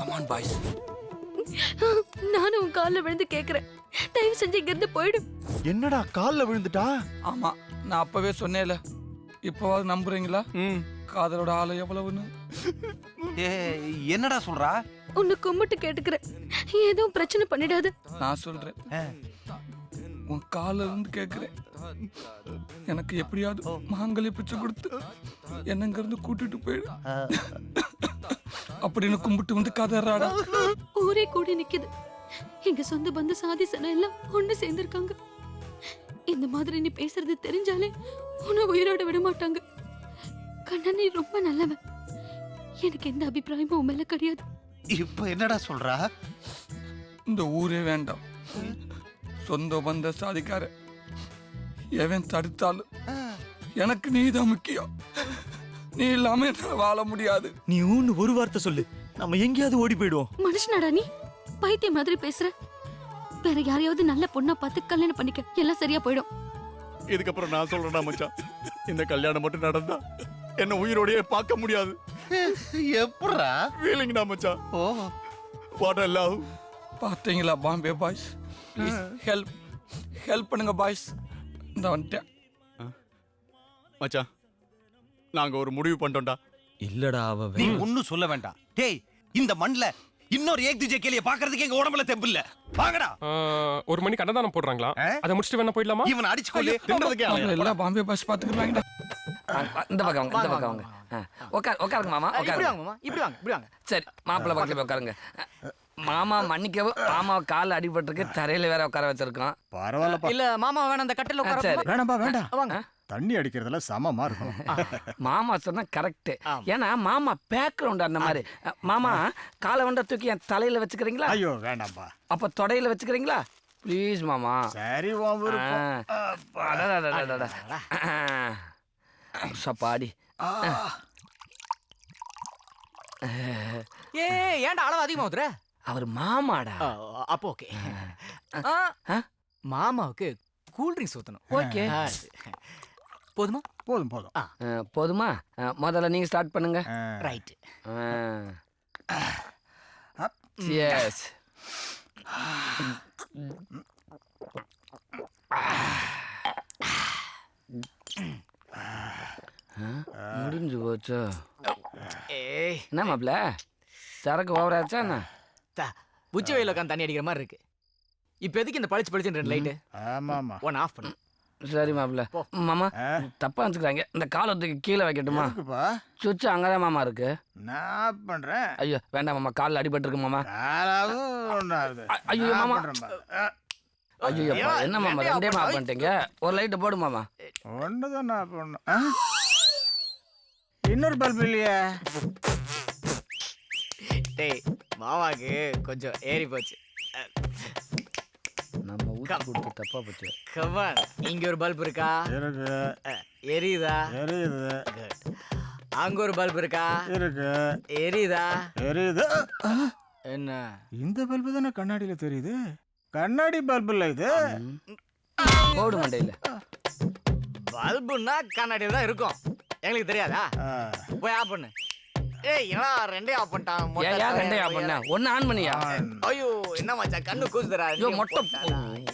Come on boys. நானும் உன் கால்ல விழுந்து கேக்குறேன், தயவு செஞ்சு இங்க இருந்து போயிடு. என்னடா கால்ல விழுந்துட்டா? ஆமா, நான் அப்பவே சொன்னேன்ல. இப்போவாது நம்புறீங்களா காதலோட ஆளு எவ்வளவுன்னு? என்னடா சொல்றா? உன்னை கும்பிட்டு கேட்டுக்கிறேன், எதுவும் பிரச்சனை பண்ணிடாது. நான் சொல்றேன், உன் கால இருந்து கேக்குறேன். எனக்கு எப்படியாவது மாங்கல்ய பிச்சை கொடுத்து என்னங்க இருந்து கூட்டிட்டு போயிடு அப்படின்னு கும்பிட்டு வந்து கதறாடா. ஊரே கூடி நிக்குது. எங்க சொந்த பந்த சாதி சனம் எல்லாம் ஒண்ணு சேர்ந்திருக்காங்க. இந்த மாதிரி நீ பேசுறது தெரிஞ்சாலே உன்னை உயிரோட விட மாட்டாங்க. கண்ணன், நீ ரொம்ப நல்லவன். எனக்கு எந்த அபிப்பிராயமும் உன் மேல கிடையாது. இப்ப என்னடா சொல்றா? இந்த ஊரே வேண்டாம், சொந்த பந்த சாதிக்கார எவன் தடுத்தாலும் எனக்கு நீதான் முக்கியம். நீ இல்லாம என்னால வாழ முடியாது. நீ ஒரு வார்த்தை சொல்லு, நம்ம எங்கேயாவது ஓடி போயிடுவோம். மனுஷனாடா நீ? பைத்திய மாதிரி பேசுற. வேற யாரையாவது நல்ல பொண்ணா பார்த்து கல்யாணம் பண்ணிக்க, எல்லாம் சரியா போயிடும். இதுக்கப்புறம் நான் சொல்றேன்டா மச்சான், இந்த கல்யாணம் மட்டும் நடந்தா என்ன உயிரோடயே பார்க்க முடியாது. எப்படா ஃபீலிங்டா மச்சான். Oh what I love. பாத்தீங்களா பாம்பே பாய்ஸ்? ப்ளீஸ் ஹெல்ப் பண்ணுங்க பாய்ஸ். இந்த வந்துட்டேன் மச்சான், நாங்க ஒரு முடிவு பண்ணிட்டோம்டா. இல்லடா அவ நீ ஒன்னும் சொல்ல வேண்டாம். டேய், இந்த மண்ல இன்னொரு ஏக் துஜே கேலிய பாக்குறதுக்கு எங்க உடம்புல தெம்பு இல்ல. வாங்கடா. 1 மணிக்கு அன்னதானம் போடுறாங்களா? அத முடிச்சிட்டு வேணா போயிடலாமா? இவன் அடிச்சு கொள்ளு. தின்றதுக்கே எல்லாம் பாம்பே பாய்ஸ் பாத்துக்கலாம்டா. இந்த பக்கம் வாங்க, இந்த பக்கம் வாங்க. உட்காருங்க மாமா, உட்காருங்க மாமா. இப்படி வாங்க. சரி, மாப்பிள்ளை பக்கத்துல உட்காருங்க. மாமா மன்னிக்கவும், மாமா கால் அடிபட்டிருக்கு, தரையில வேற உட்கார வச்சிருக்கோம். பரவாயில்லப்பா. இல்ல மாமா வேணாம், அந்த கட்டில உட்கார. சரி, வேணாம்பா, வேண்டாம். வாங்க. தண்ணி அடிக்கிறதுல சமமா இருக்கும். மாமா சொன்னா கரெக்ட். ஏன்னா மாமா பேக்ரவுண்ட் அந்த மாதிரி. மாமா காலை வண்ட தூக்கி என் தலையில வச்சுக்கிறீங்களா? ஐயோ வேண்டாம்பா. அப்ப தொடையில வச்சுக்கிறீங்களா? ப்ளீஸ் மாமா. சரி, உன் விருப்பம். சப்பாடி. ஏன்டா அளவு அதிகமா ஊத்துற? அவர் மாமாடா. அப்போ ஓகே. மாமாவுக்கு கூல் ட்ரிங்க்ஸ் ஊத்தணும். ஓகே, போதுமா? போதும். போதுமா? முதல்ல நீங்க ஸ்டார்ட் பண்ணுங்க. ரைட். எஸ். முடிஞ்சு போச்சோ? என்ன மாப்ள, சரக்கு ஓவராச்சா என்ன? உச்சி வெயில உட்காந்து தண்ணி அடிக்கிற மாதிரி இருக்கு. இப்ப எதுக்கு இந்த பளிச்சு 2 லைட்டு? ஆமாமா. ஒன் ஆஃப் பண்ணு. சரி மாப்ள. மாமா தப்பா நினைச்சுக்கிறாங்க, இந்த காலத்துக்கு கீழே வைக்கட்டுமா? சுவிட்ச் அங்கதான் மாமா இருக்கு. நான் பண்றேன். ஐயோ வேண்டாம் மாமா, காலில் அடிபட்டு இருக்கு மாமா. ஐயோ மாமா, ஐயோ என்ன மாமா, 2 ஆஃப் பண்ணிட்டீங்க. ஒரு லைட்டு போடு மாமா. ஒண்ணுதான் நான் பண்ணணும். இன்னொரு பல்பு இல்லையா? டேய், மாமாக்கு கொஞ்சம் ஏறி போச்சு. நம்ம ஊத்தி கொடுத்து தப்பா போச்சு. கமான், இங்க ஒரு பல்ப் இருக்கா? இருக்கு. எரியுதா? எரியுது. அங்க ஒரு பல்ப் இருக்கா? இருக்கு. எரியுதா? எரியுது. என்ன இந்த பல்பு தானே கண்ணாடியில தெரியுது? கண்ணாடி பல்பு இல்ல இது. போடு மண்டையில. பல்புன்னா கண்ணாடியில தான் இருக்கும். எங்களுக்கு தெரியாதா? போய் ஆஃப் பண்ணு. ஏய், ஏன்னா 2 ஆஃப் பண்ணிட்டான். ஏன் 2 ஆஃப் பண்ண? 1 ஆன் பண்ணியா? ஐயோ என்ன மச்சான், கண்ணு கூசுதுடா. ஐயோ மொட்டை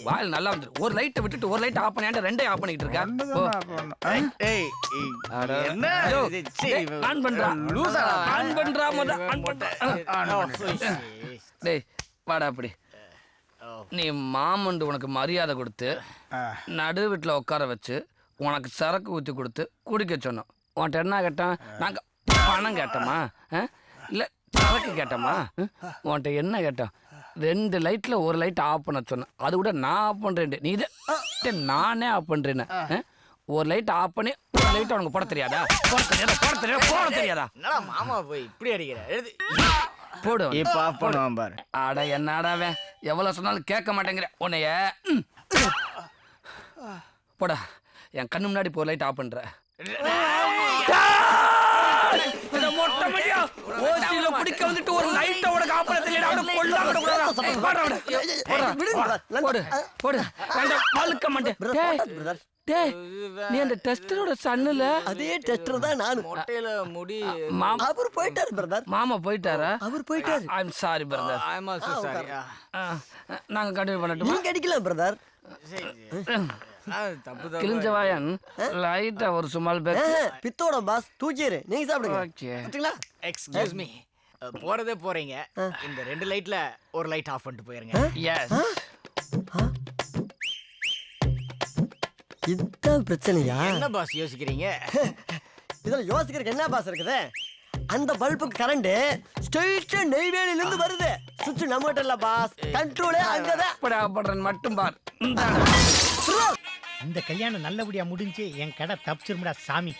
வாயில் நல்லா வந்து. ஒரு லைட்டை விட்டுட்டு ஒரு லைட் ஆஃப் பண்ணியாண்ட 2 ஆஃப் பண்ணிட்டு இருக்க. ஏய் என்ன ஆன் பண்றா, லூசா ஆன் பண்றா, மொத ஆன் பண்றா. டேய் வாடா அப்படி. நீ மாமண்டு உனக்கு மரியாதை கொடுத்து நடு வீட்டில் உட்கார வச்சு உனக்கு சரக்கு ஊற்றி கொடுத்து குடிக்க சொன்னோம். உன்கிட்ட என்ன கேட்டேன்? நாங்கள் பணம் கேட்டோமா? இல்லை சரக்கு கேட்டோமா? உன்கிட்ட என்ன கேட்டோம்? 2 லைட்டில் ஒரு லைட் ஆஃப் பண்ண சொன்னேன். அது கூட நான் ஆஃப் பண்ணுறேன். நீ இதை நானே ஆஃப் பண்ணுறேன்னு. ஒரு லைட் ஆஃப் பண்ணி ஒரு லைட் உனக்கு போட தெரியாதா? போட தெரியாதா? என்னடா மாமா போய் இப்படி அடிக்கிற? போடு. இப்ப ஆஃப் பண்ணுவான் பாரு. அட என்னடாவே, எவ்வளவு சொன்னாலும் கேட்க மாட்டேங்கிற உன்னைய. போடா, என் கண்ணு முன்னாடி போ லைட் ஆஃப் பண்ற. மொட்டை மடியா ஓசியில குடிக்க வந்துட்டு ஒரு லைட்டோட காப்பளத்தில் பழுக்க மாட்டேன். டேய், நீ அந்த டெஸ்டரோட சன்னுல அதே டெஸ்டர் தான் நானு. மொட்டையில முடி அவர் போயிட்டாரு பிரதர். மாமா போயிட்டாரா? அவர் போயிட்டாரு. I am sorry brother. I am also sorry. நாங்க கண்டினியூ பண்ணட்டுமா? நீங்க அடிக்கலாம் பிரதர். தப்பு கிழிஞ்ச வாயன் லைட்டா ஒரு சுமால் பேக். பித்தோட பாஸ் தூக்கிடு. நீங்க சாப்பிடுங்க. ஓகே. பாத்தீங்களா? Excuse me. போறதே போறீங்க, இந்த 2 லைட்ல ஒரு லைட் ஆஃப் பண்ணிட்டு போயிருங்க. எஸ். இதுதான் பிரச்சனையா? என்ன பாஸ் யோசிக்கிறீங்க? இதுல யோசிக்கிறதுக்கு என்ன பாஸ் இருக்குது? அந்த பல்புக்கு கரண்ட் ஸ்ட்ரெயிட்டா நெய்வேலில இருந்து வருது. சுவிட்ச் நம்மகிட்ட இல்ல பாஸ், கண்ட்ரோலே அங்கதான். படுறேன் மட்டும் பார். இந்த கல்யாணம் நல்லபடியா முடிஞ்சு என் கடை தப்பிச்சிருமுடா சாமி.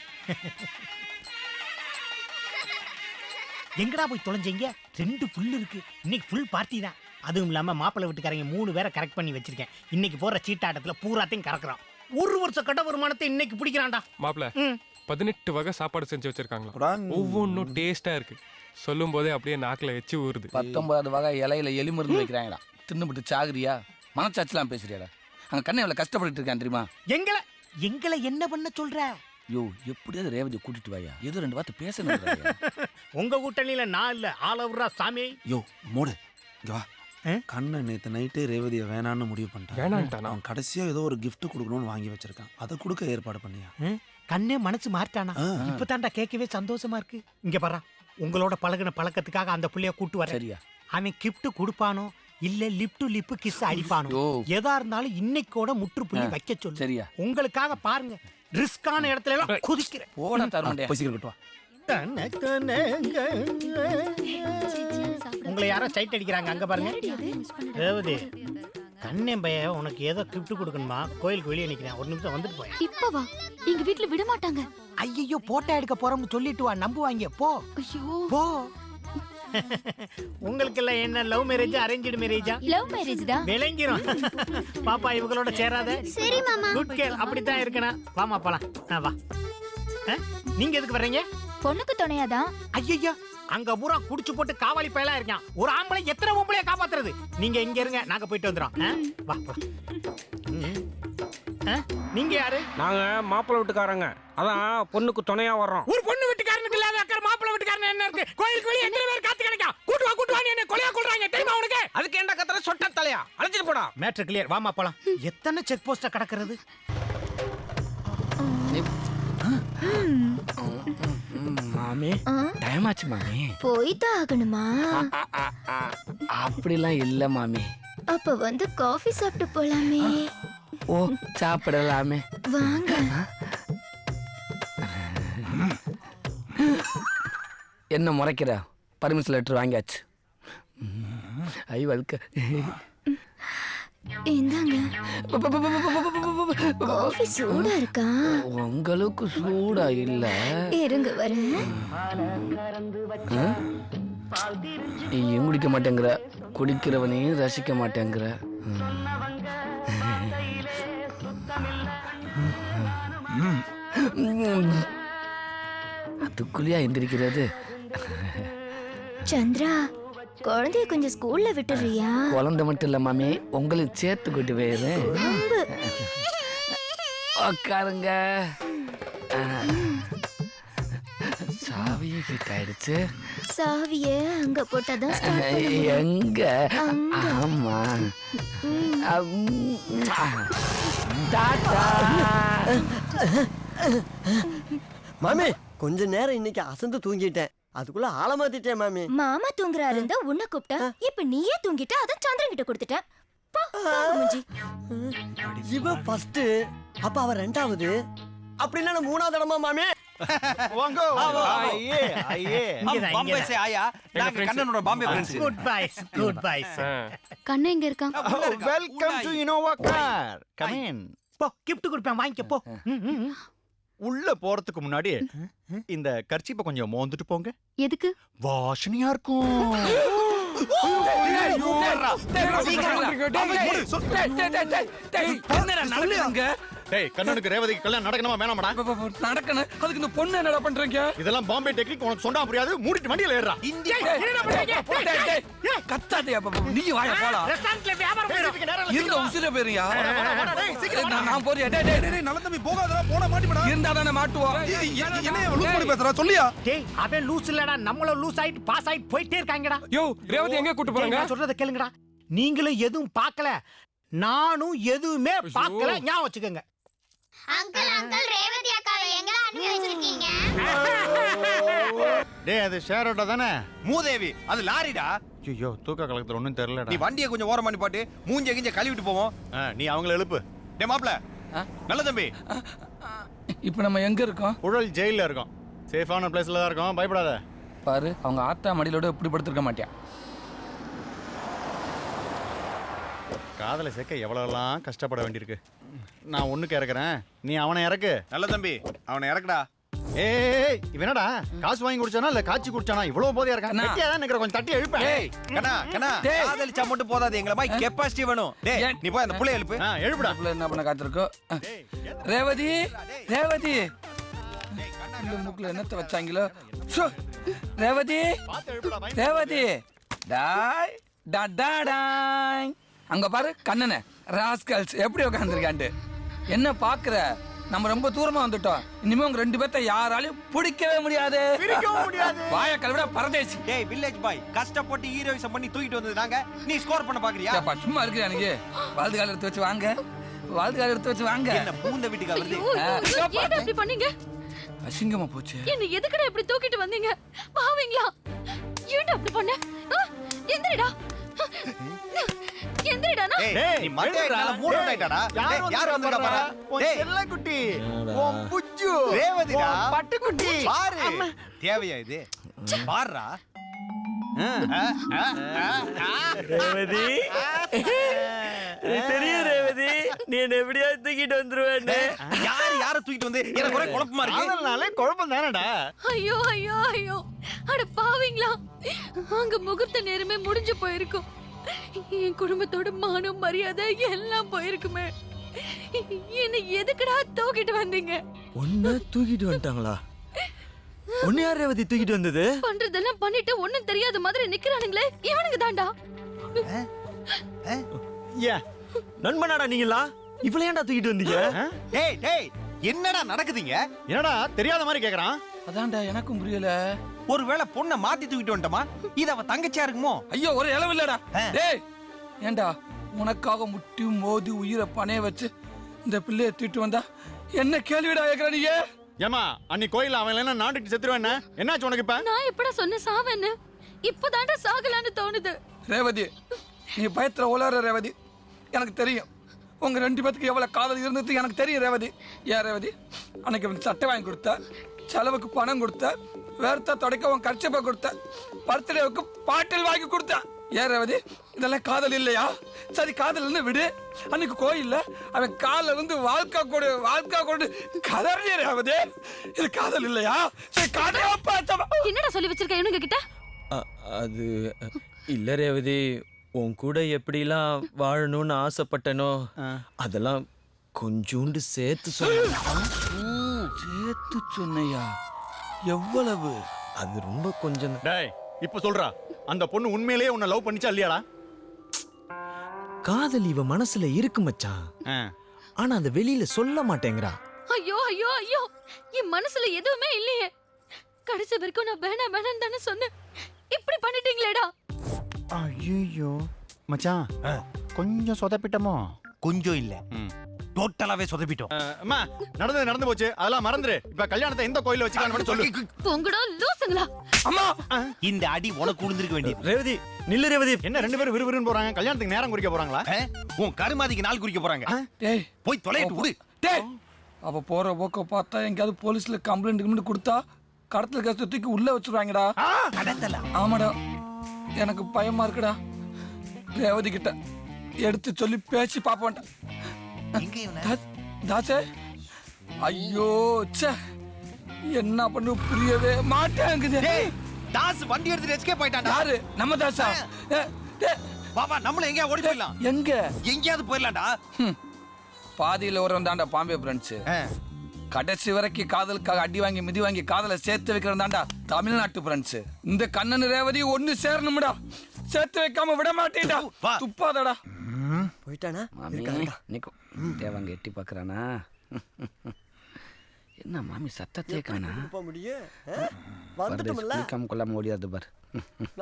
எங்கடா போய் தொலைஞ்சீங்க? 2 ஃபுல் இருக்கு. இன்னைக்கு ஃபுல் பார்ட்டி தான். அதுவும் இல்லாம மாப்பிள்ளை வீட்டுக்காரங்க 3 பேரை கரெக்ட் பண்ணி வச்சிருக்கேன். இன்னைக்கு போற சீட்டாட்டத்துல பூராத்தையும் கறக்குறான். 1 வருஷம் கட்ட வருமானத்தை இன்னைக்கு பிடிக்கிறான்டா. மாப்பிள 18 வகை சாப்பாடு செஞ்சு வச்சிருக்காங்களா? ஒவ்வொன்றும் டேஸ்டா இருக்கு. சொல்லும் போதே அப்படியே நாக்குல எச்சி ஊறுது. 19 வகை இலையில எலி மருந்து வைக்கிறாங்கடா. தின்னுபிட்டு சாகுறியா? மனச்சாச்சலாம் பேசுறியாடா? அங்க கண்ணை எவ்வளவு கஷ்டப்பட்டு இருக்கான் தெரியுமா? எங்களை என்ன பண்ண சொல்ற? யோ, எப்படியாவது ரேவதியை கூட்டிட்டு வாயா. ஏதோ 2 வார்த்தை பேசணும். உங்க கூட்டணியில நான் இல்ல, ஆல் ஓவரா சாமி. யோ மூடு இங்க வா. கண்ணன் நேற்று நைட்டு ரேவதியை வேணான்னு முடிவு பண்ணிட்டான். வேணான்ட்டானா? அவன் கடைசியா ஏதோ ஒரு gift கொடுக்கணும்னு வாங்கி வச்சிருக்கான். அதை கொடுக்க ஏற்பாடு பண்ணியா? கண்ணே மனசு மாறிட்டானா? இப்பதான்டா கேட்கவே சந்தோஷமா இருக்கு. இங்க பாரு, உங்களோட பழகுன பழக்கத்துக்காக அந்த புள்ளைய கூட்டு வர. சரியா? அவன் கிஃப்ட் கொடுப்பானோ இல்ல லிப் டு லிப் கிஸ் அடிப்பானோ, எதா இருந்தாலும் இன்னைக்கோட முற்றுப்புள்ளி வைக்க சொல்லு. சரியா? உங்களுக்காக பாருங்க, ரிஸ்கான இடத்துல எல்லாம் குதிக்கிறேன். போட தருணே. பசிக்கிற கட்டுவா. உங்களை யாரோ சைட் அடிக்கிறாங்க, அங்க பாருங்க. ரேவதி, கண்ணே பைய உனக்கு ஏதோ கிஃப்ட் கொடுக்கணுமா? கோயிலுக்கு வெளியே நிக்கிறேன், ஒரு நிமிஷம் வந்துட்டு போய். இப்ப வா, எங்க வீட்ல விட மாட்டாங்க. ஐயோ, போட்டோ எடுக்க போறோம்னு சொல்லிட்டு வா, நம்புவாங்க. போ ஐயோ போ. உங்களுக்கு எல்லாம் என்ன லவ் மேரேஜ் அரேஞ்ச்டு மேரேஜா? லவ் மேரேஜ் தான். விளங்கிரும். பாப்பா இவங்களோட சேராத. சரி மாமா. குட் கேர்ள், அப்படித்தான் இருக்கணும். வாமா போலாம். வா. நீங்க எதுக்கு வர்றீங்க? பொண்ணுக்கு துணையாதான். ஐயோ, அங்க பூரா குடிச்சு போட்டு காவாலி பயலா இருக்கான். ஒரு ஆம்பளை எத்தனை பொம்பளைய காப்பாத்துறது? நீங்க இங்க இருங்க, நாங்க போயிட்டு வந்துறோம். வா. நீங்க யாரு? நாங்க மாப்பிள்ளை வீட்டுக்காரங்க. அதான் பொண்ணுக்கு துணையா வர்றோம். ஒரு பொண்ணு வீட்டுக்காரனுக்கு இல்லாத அக்கறை மாப்பிள்ளை வீட்டுக்காரன் என்ன இருக்கு? கோயிலுக்கு வெளியே எத்தனை பேர் காத்து கிடைக்கும்? கூட்டு வா என்ன கொலையா கொள்றாங்க தெரியுமா உனக்கு? அதுக்கு என்ன கத்துற? சொட்ட தலையா அழைச்சிட்டு போடா. Matter clear. வாமா போலாம். எத்தனை செக் போஸ்ட கடக்கிறது? மாமி, டைம் ஆச்சு மாமி. போய்தான் ஆகணுமா? அப்படிலாம் இல்ல மாமி. அப்ப வந்து காஃபி சாப்பிட்டு போலாமே. ஓ, சாப்பிடலாமே. வாங்க. என்ன முறைக்கிற? பர்மிஷன் லெட்டர் வாங்கியாச்சு. ஐ வல்க. இந்தாங்க. காஃபி சூடா இருக்கா? உங்களுக்கு சூடா இல்ல? இருங்க வரேன். நீயும் குடிக்க மாட்டேங்கிற, குடிக்கிறவனையும் ரசிக்க மாட்டேங்கிற. அதுக்குள்ளேயா எந்திரிக்கிறது? சந்திரா, குழந்தைய கொஞ்சம் ஸ்கூல்ல விட்டுறியா? குழந்தை மட்டும் இல்ல மாமி, உங்களுக்கு சேர்த்து கூட்டி போயிடுறேன். உட்காருங்க. சாவியை கிட்ட ஆயிடுச்சு. சாவிய அங்க போட்டாதான் எங்க? ஆமா. டாடா. மாமி, கொஞ்ச நேரம் இன்னைக்கு அசந்து தூங்கிட்டேன். அதுக்குள்ள ஆள மாத்திட்டேன் மாமி. மாமா தூங்குறாரு இருந்தா உன்னை கூப்பிட்டா, இப்ப நீயே தூங்கிட்ட. அத சந்திரன் கிட்ட கொடுத்துட்டேன். இவ ஃபர்ஸ்ட், அப்ப அவ ரெண்டாவது, அப்படின்னா நான் மூணாவது இடமா மாமி? வாங்கோ ஐயே ஐயே பாம்பே சே ஆயா. நாங்க கண்ணனோட Bombay friends. Good boys, good boys. Kannan எங்க இருக்கான்? Welcome to Innova car. Come in. போ, கிஃப்ட் கொடுப்பேன், வாங்கிக்க போ. உள்ள போறதுக்கு முன்னாடி இந்த கர்ச்சீப்பை கொஞ்சம் மோந்துட்டு போங்க. எதுக்கு? வாசனையா இருக்கும். டேய் கண்ணனுக்கு ரேவதிக்கு கல்யாணம் நடக்கணுமா வேணாமாடா? நடக்கணும். அதுக்கு இந்த பொண்ணு என்னடா பண்றீங்க? இதெல்லாம் பாம்பே டெக்னிக், உனக்கு சொன்னா புரியாது. மூடிட்டு வண்டியில ஏறுடா. கத்தாதே நீ வாய போலாம். ரெஸ்டாரண்ட்ல வியாபாரம் போயிடும். இருந்த உசிர பேரியா நான் போறியா? நல்ல தம்பி போகாதடா, போனா மாட்டிப்படா. இருந்தா தானே மாட்டுவோம். என்ன லூஸ் பண்ணி பேசுறா சொல்லியா? டேய் அவன் லூஸ் இல்லடா, நம்மள லூஸ் ஆயிட்டு பாஸ் ஆயிட்டு போயிட்டே இருக்காங்கடா. யோ ரேவதி எங்க கூட்டு போறாங்க? நான் சொல்றத கேளுங்கடா. நீங்களும் எதுவும் பார்க்கல, நானும் எதுவுமே பார்க்கல, ஞாபகம் வச்சுக்கோங்க. அங்கிள் அங்கிள் ரேவதி அக்காவை எங்கடா அனுப்பி வச்சிருக்கீங்க? டேய் அது ஷேர் ஆட்டோ தானே? மூதேவி அது லாரிடா. ஐயோ தூக்க கலக்கத்துல ஒண்ணும் தெரியலடா. நீ வண்டியை கொஞ்சம் ஓரமா நிப்பாட்டு, மூஞ்ச கிஞ்ச கழுவிட்டு போவோம். நீ அவங்கள எழுப்பு. டேய் மாப்ள, நல்ல தம்பி. இப்ப நம்ம எங்க இருக்கோம்? புழல் ஜெயில இருக்கோம். சேஃபான பிளேஸ்ல தான் இருக்கோம், பயப்படாத. பாரு அவங்க ஆத்தா மடியிலோட இப்படி படுத்திருக்க மாட்டியா? காதலை சேர்க்க எவ்வளோலாம் கஷ்டப்பட வேண்டியிருக்கு. நான் ஒண்ணுக்கு இறக்குறேன், நீ அவனை இறக்கு. நல்ல தம்பி அவனை இறக்குடா. ஏய் இவன் என்னடா காசு வாங்கி குடிச்சானா இல்ல காய்ச்சி குடிச்சானா இவ்வளவு போதையா இருக்கான்? கட்டியா தான் நிக்கிற, கொஞ்சம் தட்டி எழுப்ப. டேய் கண்ணா கண்ணா, காதலிச்சா மட்டும் போதாது, எங்கள மாதிரி கெப்பாசிட்டி வேணும். டேய் நீ போய் அந்த புள்ளைய எழுப்பு. எழுப்புடா. என்ன பண்ண காத்திருக்கோம்? ரேவதி ரேவதி இந்த மூக்குல என்னத்த வச்சாங்களோ? ஷோ ரேவதி ரேவதி டாய் டாய் அங்க பாரு கண்ணனை ராஸ்கல்ஸ் எப்படி உட்காந்துருக்காண்டு. என்ன பாக்குற? நம்ம ரொம்ப தூரமா வந்துட்டோம். இனிமே உங்க ரெண்டு பேர்த்த யாராலையும் பிடிக்கவே முடியாது. வாய கழுவிட பரதேசி. டேய் வில்லேஜ் பாய், கஷ்டப்பட்டு ஹீரோயிசம் பண்ணி தூக்கிட்டு வந்தது நாங்க, நீ ஸ்கோர் பண்ண பாக்குறியா? ஏப்பா, சும்மா இருக்கிற எனக்கு வாழ்ந்து கால எடுத்து வச்சு வாங்க, வாழ்ந்து கால எடுத்து வச்சு வாங்க. என்ன பூந்த வீட்டுக்கு வருது? ஏன் இப்படி பண்ணீங்க? அசிங்கமா போச்சு. என்ன எதுக்குடா இப்படி தூக்கிட்டு வந்தீங்க? பாவீங்களா? ஏன்டா அப்படி பண்ண? எந்திரடா எந்திரடா. டேய் நீ மண்டையால மூட் அவுட் ஆயிட்டாடா. டேய் யார் வந்தடா பாரு. டேய் செல்ல குட்டி, உன் புச்சு ரேவதிடா, பட்டு குட்டி பாரு. தேவையா இது? பாருடா. ரேவதி தெரியும் ரேவதி, நீ என்ன எப்படியா தூக்கிட்டு வந்துருவேன்னு. யார தூக்கிட்டு வந்து எனக்கு ஒரே குழப்பமா இருக்கு. அதனால குழப்பம் தானடா. ஐயோ ஐயோ ஐயோ, அட பாவீங்களா, அங்க முகூர்த்த நேரமே முடிஞ்சு போயிருக்கும். என் குடும்பத்தோட மானம் மரியாதை எல்லாம் போயிருக்குமே. என்ன எதுக்குடா தூக்கிட்டு வந்தீங்க? ஒன்னு தூக்கிட்டு வந்துட்டாங்களா? ஒன்னு யார் ரேவதி தூக்கிட்டு வந்தது? பண்றதெல்லாம் பண்ணிட்டு ஒண்ணும் தெரியாத மாதிரி நிக்கிறானுங்களே, இவனுக்கு தாண்டா. நண்பனாடா நீங்களா? இவ்வளவு ஏன்டா தூக்கிட்டு வந்தீங்க? டேய் டேய் என்னடா நடக்குதுங்க? என்னடா தெரியாத மாதிரி கேக்குறான்? அதான்டா எனக்கும் புரியல. ஒருவேளை பொண்ணை மாத்தி தூக்கிட்டு வந்துட்டோமா? இது அவ தங்கச்சியா இருக்குமோ? ஐயோ ஒரு இளவு இல்லடா. டேய் ஏண்டா உனக்காக முட்டி மோதி உயிரை பணைய வச்சு இந்த பிள்ளைய தூக்கிட்டு வந்தா என்ன கேள்விடா கேக்குற நீங்க? ஏமா அன்னி கோயில அவன் என்ன நாட்டுக்கு செத்துருவேன், என்னாச்சு உனக்கு இப்ப? நான் எப்படா சொன்ன சாவேன்னு? இப்பதான்டா சாகலான்னு தோணுது. ரேவதி நீ பயத்துல உலற ரேவதி, எனக்கு தெரியும். உங்க ரெண்டு பேத்துக்கு எவ்வளவு காதல் இருந்தது எனக்கு தெரியும் ரேவதி. ஏன் ரேவதி, அன்னைக்கு வந்து சட்டை வாங்கி கொடுத்த, செலவுக்கு பணம் கொடுத்த, வேர்த்த தொடக்க உன் கர்ச்சப்பை கொடுத்த, பர்த்டேவுக்கு பாட்டில் வாங்கி கொடுத்த. ஏன் ரேவதி, இதெல்லாம் காதல் இல்லையா? சரி காதல் விடு. அன்னைக்கு கோயில்ல அவன் காலில் வந்து வாழ்க்கை கொடு கதறி ரேவதி, இது காதல் இல்லையா? சரி காதல் என்னடா சொல்லி வச்சிருக்க இவனுங்க கிட்ட? அது இல்ல ரேவதி, உன் கூட எப்படிலாம் வாழணும்னு ஆசைப்பட்டனோ அதெல்லாம் கொஞ்சோண்டு சேர்த்து சேர்த்து சொன்னையா? எவ்வளவு? அது ரொம்ப கொஞ்சம். டேய் இப்ப சொல்றா, அந்த பொண்ணு உண்மையிலேயே உன்னை லவ் பண்ணிச்சா இல்லையாடா? காதல் இவ மனசுல இருக்கு மச்சான், ஆனா அந்த வெளியில சொல்ல மாட்டேங்கிறா. ஐயோ ஐயோ ஐயோ, என் மனசுல எதுவுமே இல்லையே. கடைசி வரைக்கும் நான் வேணாம் தானே சொன்னேன். இப்படி பண்ணிட்டீங்களேடா. ஐயோ மச்சான், கொஞ்சம் சொதப்பிட்டமோ? கொஞ்சம் இல்ல, டோட்டலாவே சொதப்பிட்டோம். அம்மா நடந்து போச்சு, அதெல்லாம் மறந்துரு. இப்ப கல்யாணத்தை எந்த கோயில்ல வச்சுக்கலாம்னு சொல்லு. பொங்கடா லூசுங்களா. அம்மா இந்த அடி உனக்கு விழுந்திருக்க வேண்டியது. ரேவதி நில்லு ரேவதி. என்ன ரெண்டு பேரும் விறுவிறுன்னு போறாங்க? கல்யாணத்துக்கு நேரம் குறிக்க போறாங்களா? உன் கருமாதிக்கு நாள் குறிக்க போறாங்க. டேய் போய் தொலைட்டு விடு. டேய் அவ போற போக்க பார்த்தா எங்கயாவது போலீஸ்ல கம்ப்ளைண்ட் கொடுத்தா கடத்தல் கேஸ் தூக்கி உள்ள வச்சிருவாங்கடா. ஆமாடா, எனக்கு பயமா இருக்குடா. ரேவதி கிட்ட எடுத்து சொல்லி பேசி பாப்போம்டா. தாசே ஐயோ ச்சே, என்ன பண்ணு புரியவே மாட்டேங்குது. தாஸ் வண்டி எடுத்து எஸ்கேப் ஆயிட்டான். யாரு? நம்ம தாசா? பாபா நம்மள எங்கயா ஓடி போயிடலாம். எங்க? எங்கயாவது போயிடலாம்டா. பாதியில ஒரு தாண்டா பாம்பே ஃப்ரெண்ட்ஸ். கடைசி வரைக்கும் காதலுக்காக அடி வாங்கி மிதி வாங்கி காதலை சேர்த்து வைக்கிறதாண்டா தமிழ்நாட்டு ஃப்ரெண்ட்ஸ். இந்த கண்ணன் ரேவதி ஒண்ணு சேரணும்டா, சேர்த்து வைக்காம விட மாட்டேன்டா. துப்பாதடா. போயிட்டானா? தேவங்க எட்டி பாக்குறானா? என்ன மாமி சத்தத்தே காணா? முடியும் வந்துட்டோம்ல, கொள்ளாம ஓடியாது பார்.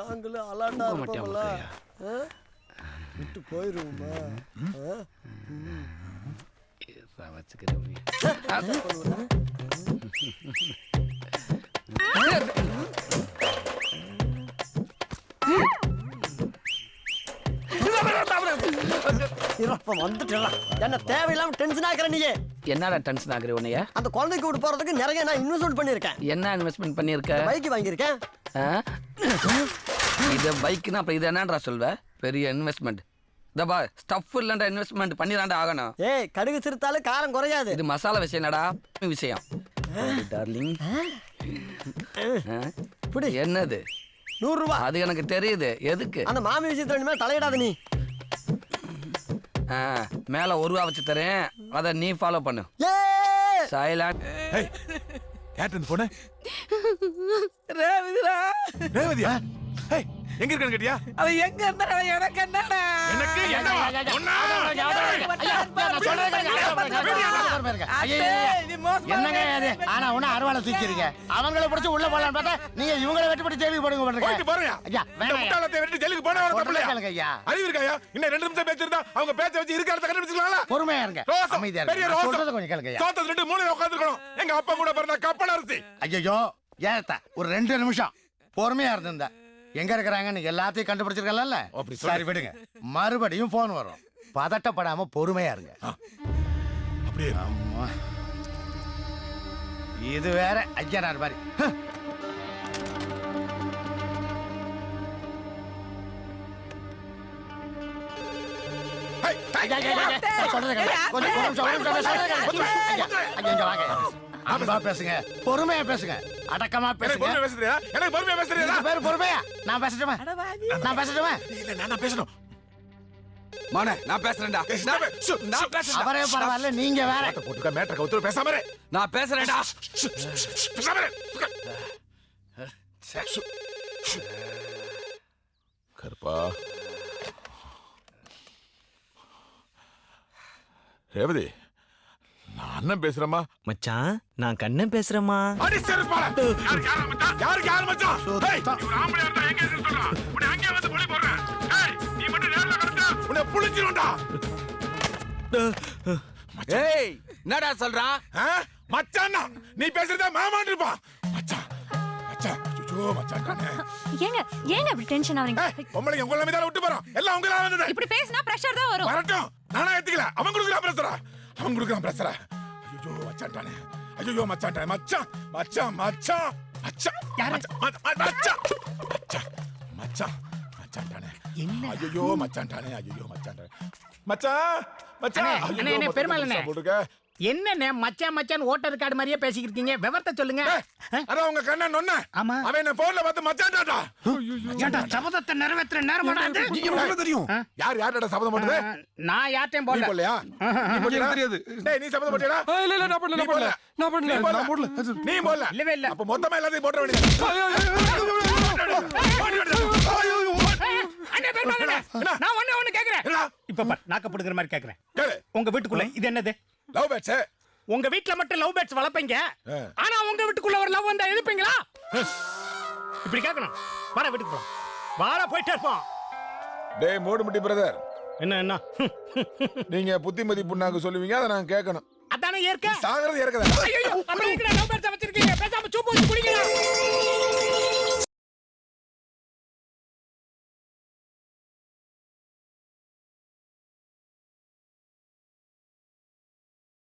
நாங்களும் அலாட்டா இருப்போம்ல, விட்டு போயிருவோமா? என்ன தேவையில்லாம டென்ஷன் ஆக்குற நீ? என்னடா டென்ஷன் ஆகுற உன்னைய? அந்த குழந்தைக்கு விட்டு போறதுக்கு நிறைய நான் இன்வெஸ்ட்மெண்ட் பண்ணிருக்கேன். என்ன இன்வெஸ்ட்மெண்ட் பண்ணிருக்க? பைக் வாங்கியிருக்கேன். இது பைக்னா அப்ப இது என்னன்றா சொல்வ? பெரிய இன்வெஸ்ட்மெண்ட். தபா ஸ்டஃப் இல்லண்டா, இன்வெஸ்ட்மெண்ட் பண்ணி தாண்டா ஆகணும். ஏய், கடுகு சிறுத்தாலே காரம் குறையாது. இது மசாலா விஷயம் என்னடா விஷயம் டார்லிங். என்னது? 100 ரூபாய். அது எனக்கு தெரியுது. எதுக்கு? அந்த மாமி விஷயத்துல இனிமே தலையிடாத நீ. மேல 1 ரூபா வச்சு தரேன், அத நீ ஃபாலோ பண்ணு. சைலண்ட். யார்ட்ட போன? ரேவதிடா. ரேவதியா? ஏய், எங்க இருக்கன்னு கேட்டியா? அவ எங்க இருந்தா எனக்கு என்னடா? எனக்கு என்னவா? ஒண்ணா? என்னங்க இது? ஆனா ஒண்ணு அறுவாலை தூக்கிடுங்க. அவங்கள பிடிச்சு உள்ள போலான்னு பார்த்தா நீங்க இவங்கள வெட்டி போட்டு ஜெயிலுக்கு போடுங்க போடுங்க. போயிட்டு போறயா? ஐயா, இந்த முட்டாளத்தை வெட்டி ஜெயிலுக்கு போனா வர தப்பு இல்லையா? ஐயா, அறிவு இருக்காயா? இன்னும் 2 நிமிஷம் பேசிருந்தா அவங்க பேச்ச வச்சு இருக்காரத கண்டுபிடிச்சுக்கலாம்ல. பொறுமையா இருங்க, அமைதியா பெரிய இருங்க. ரோஸ் சொல்றத கொஞ்சம் கேளுங்க. சோத்த 2 மூலையில உட்கார்ந்திருக்கணும். எங்க அப்பா கூட பிறந்த கப்பல் அரிசி. ஐயோ, ஏத்த ஒரு 2 நிமிஷம் பொறுமையா இருந்திருந்தா எங்க இருக்கிறாங்கன்னு எல்லாத்தையும் கண்டுபிடிச்சிருக்கலாம்ல. சரி விடுங்க, மறுபடியும் போன் வரும். பதட்டப்படாம பொறுமையா இருங்க. அப்படியே ஆமா, இது வேற ஐயனார் மாதிரி. பேசுங்க, பொறுமையா பேசுங்க, அடக்கமா பேசுங்க. எனக்கு பொறுமையா பேசுறியா? பேரு பொறுமையா. நான் பேசட்டுமா? நான் பேசட்டுமா? இல்ல நான் பேசணும். மானே, நான் பேசுறேன்டா. நான் பேசுறேன். அவரே பரவாயில்ல, நீங்க வேற. போட்டுக்க மேட்டர் கவுத்து பேசாம இரு. நான் பேசுறேன்டா. பேசாம இரு. கருப்பா. ரேவதி, நான் அண்ணன் பேசுறேம்மா. மச்சான், நான் கண்ணன் பேசுறேம்மா. அடி செருப்பால. யார் மச்சான்? ஏய், இவன் ஆம்பளையா இருந்தா எங்க இருந்து சொல்றா? உன்னை அங்கே வந்து புலி போடுறேன். ஏய், நீ மட்டும் நேர்ல கடந்து உன்னை புளிச்சிரும்டா. ஏய், என்னடா சொல்றா? மச்சான், நீ பேசுறதா மாமான்னு இருப்பான். மச்சான், மச்சான், ஐயோ மச்சான் காணே. ஏங்க இப்படி டென்ஷன் ஆவறீங்க? பொம்பளைங்க உங்கள மீதால விட்டு போறோம். எல்லாம் உங்கள வந்தது. இப்படி பேசினா பிரஷர் தான் வரும். வரட்டும். நானா ஏத்துக்கல. அவன் குடுக்குறான் பிரஷரா. அவன் குடுக்குறான் பிரஷரா. ஐயோ மச்சான் காணே. ஐயோ மச்சான் காணே. மச்சான், மச்சான், மச்சான், மச்சான். யாரு? மச்சான். மச்சான். மச்சான். மச்சான் காணே. என்ன? ஐயோ மச்சான் காணே. ஐயோ மச்சான் காணே. மச்சான், மச்சான். அண்ணே, அண்ணே, பெருமாள் அண்ணே. என்னண்ணே மச்சான் மச்சான் ஓட்டர் கார்டு மாதிரியே பேசிக்கிட்டீங்க? விவரத்தை சொல்லுங்க. அதான் உங்க கண்ணன் நொன்ன. ஆமா, அவன் என்ன போன்ல பார்த்து மச்சான்டா. ஏண்டா சபதத்தை நிறைவேற்ற நேரமாடா இது? நீங்க எப்படி தெரியும்? யார்டா சபதம் போட்டது? நான் யார்ட்டேயும் போடல. நீ போடலையா? நீ போடல தெரியாது. டேய், நீ சபதம் போட்டியடா? இல்ல நான் பண்ணல. நீ போடல. இல்லவே இல்ல. அப்ப மொத்தமா எல்லாத்தையும் போட வேண்டியது. அண்ணே, பெருமாள் அண்ணே, நான் ஒண்ணு கேக்குறேன். இப்ப பாரு, நாக்கப்படுகிற மாதிரி கேக்குறேன். உங்க வீட்டுக்குள்ள இது என்னது? Love birds. உங்க வீட்ல மட்டும் லவ் பேட்ஸ் வளர்ப்பீங்க, ஆனா உங்க வீட்டுக்குள்ள ஒரு லவ் வந்தா எதுப்பீங்களா? இப்படி கேட்கணும். வாடா வீட்டுக்கு போலாம். வாடா, போயிட்டே இருப்போம். டேய் மூடுமுட்டி பிரதர், என்ன நீங்க புத்திமதி புண்ணாக்கு சொல்லுவீங்க, அதை நான் கேட்கணும். அதானே ஏற்க சாகிறது ஏற்கதா? ஐயோ, அப்புறம் எதுக்கு லவ் பேட்ஸ் வச்சிருக்கீங்க? பேசாம சூப்பு வச்சு குடிங்க.